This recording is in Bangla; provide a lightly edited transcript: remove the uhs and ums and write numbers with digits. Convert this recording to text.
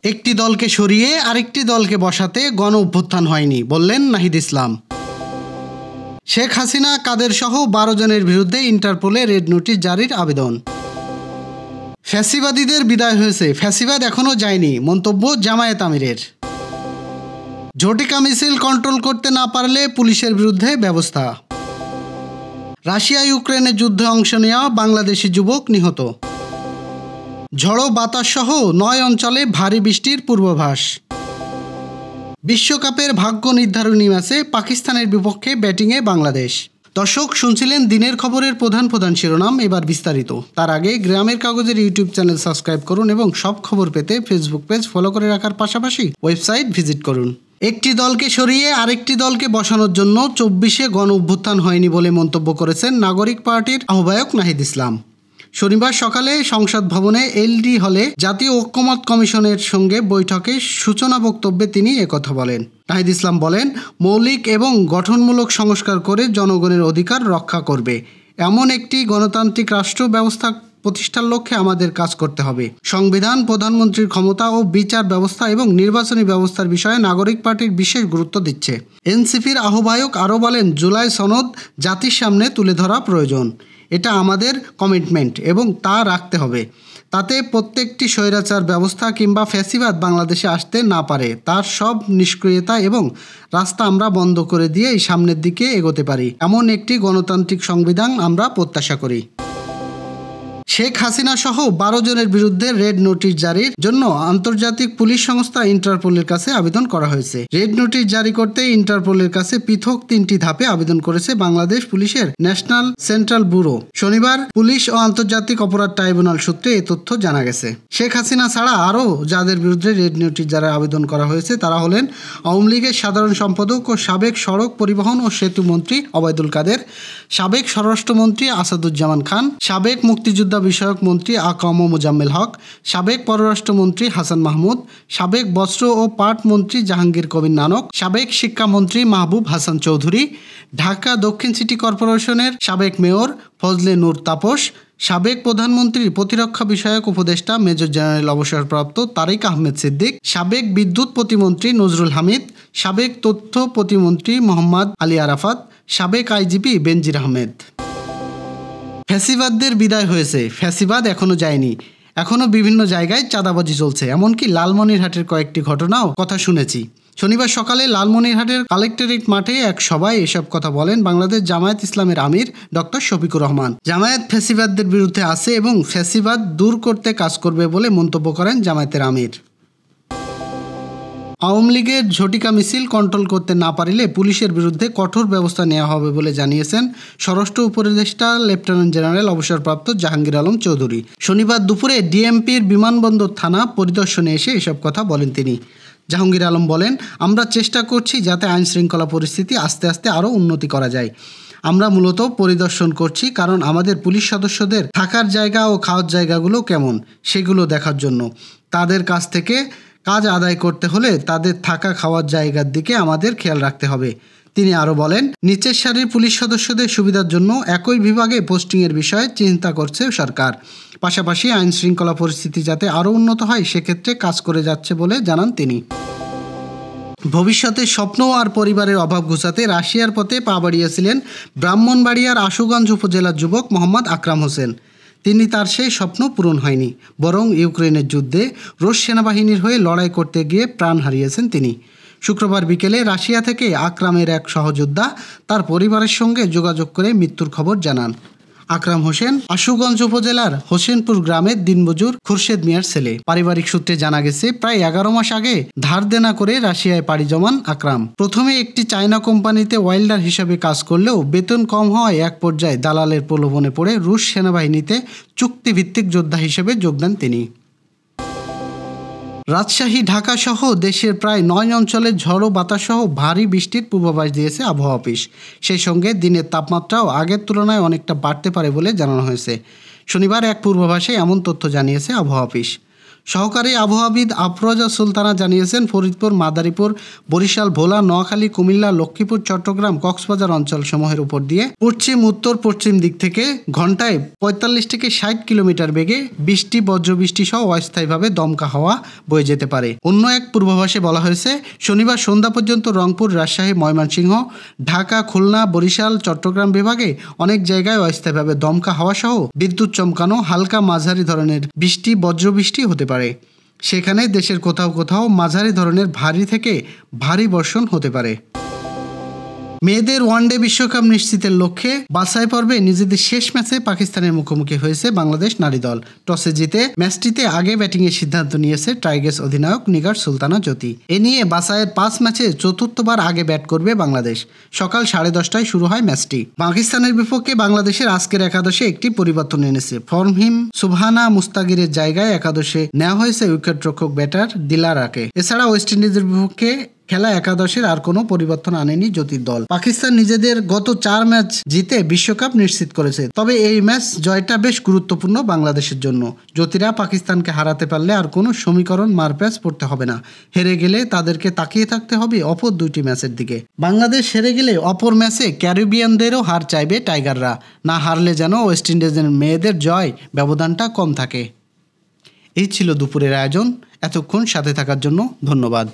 একটি দলকে সরিয়ে আরেকটি দলকে বসাতে গণ অভ্যুত্থান হয়নি, বললেন নাহিদ ইসলাম। শেখ হাসিনা কাদের সহ 12 জনের বিরুদ্ধে ইন্টারপোলে রেড নোটিশ জারির আবেদন। ফ্যাসিবাদীদের বিদায় হয়েছে, ফ্যাসিবাদ এখনও যায়নি, মন্তব্য জামায়াত আমিরের। ঝটিকা মিছিল কন্ট্রোল করতে না পারলে পুলিশের বিরুদ্ধে ব্যবস্থা। রাশিয়া ইউক্রেনের যুদ্ধে অংশ নেওয়া বাংলাদেশি যুবক নিহত। ঝড়ো বাতাস সহ 9 অঞ্চলে ভারী বৃষ্টির পূর্বাভাস। বিশ্বকাপের ভাগ্য নির্ধারণী ম্যাচে পাকিস্তানের বিপক্ষে ব্যাটিংয়ে বাংলাদেশ। দর্শক, শুনছিলেন দিনের খবরের প্রধান প্রধান শিরোনাম, এবার বিস্তারিত। তার আগে গ্রামের কাগজের ইউটিউব চ্যানেল সাবস্ক্রাইব করুন এবং সব খবর পেতে ফেসবুক পেজ ফলো করে রাখার পাশাপাশি ওয়েবসাইট ভিজিট করুন। একটি দলকে সরিয়ে আরেকটি দলকে বসানোর জন্য 24-এ গণ অভ্যুত্থান হয়নি বলে মন্তব্য করেছেন নাগরিক পার্টির আহ্বায়ক নাহিদ ইসলাম। শনিবার সকালে সংসদ ভবনে এলডি হলে জাতীয় ঐক্যমত্য কমিশনের সঙ্গে বৈঠকে সূচনা বক্তব্যে তিনি একথা বলেন। নাহিদ ইসলাম বলেন, মৌলিক এবং গঠনমূলক সংস্কার করে জনগণের অধিকার রক্ষা করবে এমন একটি গণতান্ত্রিক রাষ্ট্র ব্যবস্থা প্রতিষ্ঠার লক্ষ্যে আমাদের কাজ করতে হবে। সংবিধান, প্রধানমন্ত্রীর ক্ষমতা ও বিচার ব্যবস্থা এবং নির্বাচনী ব্যবস্থার বিষয়ে নাগরিক পার্টির বিশেষ গুরুত্ব দিচ্ছে। এনসিপির আহ্বায়ক আরও বলেন, জুলাই সনদ জাতির সামনে তুলে ধরা প্রয়োজন। এটা আমাদের কমিটমেন্ট এবং তা রাখতে হবে। তাতে প্রত্যেকটি স্বৈরাচার ব্যবস্থা কিংবা ফ্যাসিবাদ বাংলাদেশে আসতে না পারে, তার সব নিষ্ক্রিয়তা এবং রাস্তা আমরা বন্ধ করে দিয়েই সামনের দিকে এগোতে পারি এমন একটি গণতান্ত্রিক সংবিধান আমরা প্রত্যাশা করি। শেখ হাসিনা সহ 12 জনের বিরুদ্ধে রেড নোটিশ জারির জন্য আন্তর্জাতিক পুলিশ সংস্থা ইন্টারপোলের কাছে আবেদন করা হয়েছে। রেড নোটিশ জারি করতে ইন্টারপোলের কাছে পৃথক 3টি ধাপে আবেদন করেছে বাংলাদেশ পুলিশের ন্যাশনাল সেন্ট্রাল ব্যুরো। শনিবার পুলিশ ও আন্তর্জাতিক অপরাধ ট্রাইব্যুনাল সূত্রে এ তথ্য জানা গেছে। শেখ হাসিনা ছাড়া আরও যাদের বিরুদ্ধে রেড নোটিশ জারির আবেদন করা হয়েছে তারা হলেন আওয়ামী লীগের সাধারণ সম্পাদক ও সাবেক সড়ক পরিবহন ও সেতু মন্ত্রী ওবায়দুল কাদের, সাবেক স্বরাষ্ট্রমন্ত্রী আসাদুজ্জামান খান, সাবেক মুক্তিযোদ্ধা বিষয়ক মন্ত্রী আকম মোজাম্মেল হক, সাবেক পররাষ্ট্রমন্ত্রী হাসান মাহমুদ, সাবেক বস্ত্র ও পাট মন্ত্রী জাহাঙ্গীর কবির নানক, সাবেক শিক্ষামন্ত্রী মাহবুব হাসান চৌধুরী, ঢাকা দক্ষিণ সিটি কর্পোরেশনের সাবেক মেয়র ফজলে নূর তাপস, সাবেক প্রধানমন্ত্রীর প্রতিরক্ষা বিষয়ক উপদেষ্টা মেজর জেনারেল অবসরপ্রাপ্ত তারিক আহমেদ সিদ্দিক, সাবেক বিদ্যুৎ প্রতিমন্ত্রী নজরুল হামিদ, সাবেক তথ্য প্রতিমন্ত্রী মোহাম্মদ আলী আরাফাত, সাবেক আইজিপি বেনজির আহমেদ। ফ্যাসিবাদদের বিদায় হয়েছে, ফ্যাসিবাদ এখনও যায়নি, এখনও বিভিন্ন জায়গায় চাঁদাবাজি চলছে, এমনকি লালমনিরহাটের কয়েকটি ঘটনাও কথা শুনেছি। শনিবার সকালে লালমনিরহাটের কালেক্টরেট মাঠে এক সভায় এসব কথা বলেন বাংলাদেশ জামায়াত ইসলামের আমির ডক্টর শফিকুর রহমান। জামায়াত ফ্যাসিবাদদের বিরুদ্ধে আছে এবং ফ্যাসিবাদ দূর করতে কাজ করবে বলে মন্তব্য করেন জামায়াতের আমির। আওয়ামী লীগের ঝটিকা মিছিল কন্ট্রোল করতে না পারলে পুলিশের বিরুদ্ধে কঠোর ব্যবস্থা নেওয়া হবে বলে জানিয়েছেন স্বরাষ্ট্র উপদেষ্টা লেফটেন্যান্ট জেনারেল অবসরপ্রাপ্ত জাহাঙ্গীর আলম চৌধুরী। শনিবার দুপুরে ডিএমপির বিমানবন্দর থানা পরিদর্শনে এসে এসব কথা বলেন তিনি। জাহাঙ্গীর আলম বলেন, আমরা চেষ্টা করছি যাতে আইন শৃঙ্খলা পরিস্থিতি আস্তে আস্তে আরও উন্নতি করা যায়। আমরা মূলত পরিদর্শন করছি কারণ আমাদের পুলিশ সদস্যদের থাকার জায়গা ও খাওয়ার জায়গাগুলো কেমন সেগুলো দেখার জন্য। তাদের কাছ থেকে কাজ আদায় করতে হলে তাদের থাকা খাওয়ার জায়গার দিকে আমাদের খেয়াল রাখতে হবে। তিনি আরও বলেন, নিচের সারির পুলিশ সদস্যদের সুবিধার জন্য একই বিভাগে পোস্টিংয়ের বিষয়ে চিন্তা করছে সরকার। পাশাপাশি আইন শৃঙ্খলা পরিস্থিতি যাতে আরও উন্নত হয় সেক্ষেত্রে কাজ করে যাচ্ছে বলে জানান তিনি। ভবিষ্যতে স্বপ্ন আর পরিবারের অভাব ঘোচাতে রাশিয়ার পথে পা বাড়িয়েছিলেন ব্রাহ্মণবাড়িয়ার আশুগঞ্জ উপজেলার যুবক মোহাম্মদ আকরাম হোসেন। তিনি তার সেই স্বপ্ন পূরণ হয়নি, বরং ইউক্রেনের যুদ্ধে রুশ সেনাবাহিনীর হয়ে লড়াই করতে গিয়ে প্রাণ হারিয়েছেন তিনি। শুক্রবার বিকেলে রাশিয়া থেকে আকরামের এক সহযোদ্ধা তার পরিবারের সঙ্গে যোগাযোগ করে মৃত্যুর খবর জানান। আকরাম হোসেন আশুগঞ্জ উপজেলার হোসেনপুর গ্রামের দিনমজুর খুরশেদ মিয়ার ছেলে। পারিবারিক সূত্রে জানা গেছে, প্রায় 11 মাস আগে ধার দেনা করে রাশিয়ায় পাড়ি জমান আকরাম প্রথমে একটি চায়না কোম্পানিতে ওয়েল্ডার হিসেবে কাজ করলেও বেতন কম হওয়ায় এক পর্যায়ে দালালের প্রলোভনে পড়ে রুশ সেনাবাহিনীতে চুক্তিভিত্তিক যোদ্ধা হিসেবে যোগ দেন তিনি। রাজশাহী, ঢাকা সহ দেশের প্রায় 9 অঞ্চলে ঝড়ো বাতাসসহ ভারী বৃষ্টির পূর্বাভাস দিয়েছে আবহাওয়া অফিস। সেই সঙ্গে দিনের তাপমাত্রাও আগের তুলনায় অনেকটা বাড়তে পারে বলে জানানো হয়েছে। শনিবার এক পূর্বাভাসে এমন তথ্য জানিয়েছে আবহাওয়া অফিস। সহকারী আবহাওয়াবিদ আফরোজা সুলতানা জানিয়েছেন, ফরিদপুর, মাদারীপুর, বরিশাল, ভোলা, নোয়াখালী, কুমিল্লা, লক্ষ্মীপুর, চট্টগ্রাম, কক্সবাজার অঞ্চলসমূহের উপর দিয়ে পশ্চিম উত্তর পশ্চিম দিক থেকে ঘন্টায় ৪৫ থেকে ৬০ কিলোমিটার বেগে বৃষ্টি, বজ্রবৃষ্টি সহ অস্থায়ীভাবে দমকা হাওয়া বয়ে যেতে পারে। অন্য এক পূর্বাভাসে বলা হয়েছে, শনিবার সন্ধ্যা পর্যন্ত রংপুর, রাজশাহী, ময়মনসিংহ, ঢাকা, খুলনা, বরিশাল, চট্টগ্রাম বিভাগে অনেক জায়গায় অস্থায়ীভাবে দমকা হাওয়া সহ বিদ্যুৎ চমকানো হালকা মাঝারি ধরনের বৃষ্টি, বজ্রবৃষ্টি হতে পারে। সেখানে দেশের কোথাও কোথাও মাঝারি ধরনের ভারী থেকে ভারী বর্ষণ হতে পারে। মেয়েদের ওয়ানডে বিশ্বকাপ নিশ্চিতের লক্ষ্যে বাছাই পর্বে নিজেদের শেষ ম্যাচে পাকিস্তানের মুখোমুখি হয়েছে বাংলাদেশ নারী দল। টসে জিতে ম্যাচটিতে আগে ব্যাটিংয়ের সিদ্ধান্ত নিয়েছে টাইগার্স অধিনায়ক নিগার সুলতানা জ্যোতি। এ নিয়ে বাছাইয়ের ৫ ম্যাচে চতুর্থবার আগে ব্যাট করবে বাংলাদেশ। সকাল 10:30টায় শুরু হয় ম্যাচটি। পাকিস্তানের বিপক্ষে বাংলাদেশের আজকের একাদশে একটি পরিবর্তন এনেছে। ফর্মহীন সুবহানা মুস্তাগিরের জায়গায় একাদশে নেওয়া হয়েছে উইকেটরক্ষক ব্যাটার দিলারাকে। এছাড়া ওয়েস্ট ইন্ডিজের বিপক্ষে খেলা একাদশের আর কোনো পরিবর্তন আনেনি জ্যোতির দল। পাকিস্তান নিজেদের গত 4 ম্যাচ জিতে বিশ্বকাপ নিশ্চিত করেছে। তবে এই ম্যাচ জয়টা বেশ গুরুত্বপূর্ণ বাংলাদেশের জন্য। জ্যোতিরা পাকিস্তানকে হারাতে পারলে আর কোনো সমীকরণ মারপ্যাচ পড়তে হবে না। হেরে গেলে তাদেরকে তাকিয়ে থাকতে হবে অপর 2টি ম্যাচের দিকে। বাংলাদেশ হেরে গেলে অপর ম্যাচে ক্যারিবিয়ানদেরও হার চাইবে টাইগাররা। না হারলে যেন ওয়েস্ট ইন্ডিজের মেয়েদের জয় ব্যবধানটা কম থাকে। এই ছিল দুপুরের আয়োজন। এতক্ষণ সাথে থাকার জন্য ধন্যবাদ।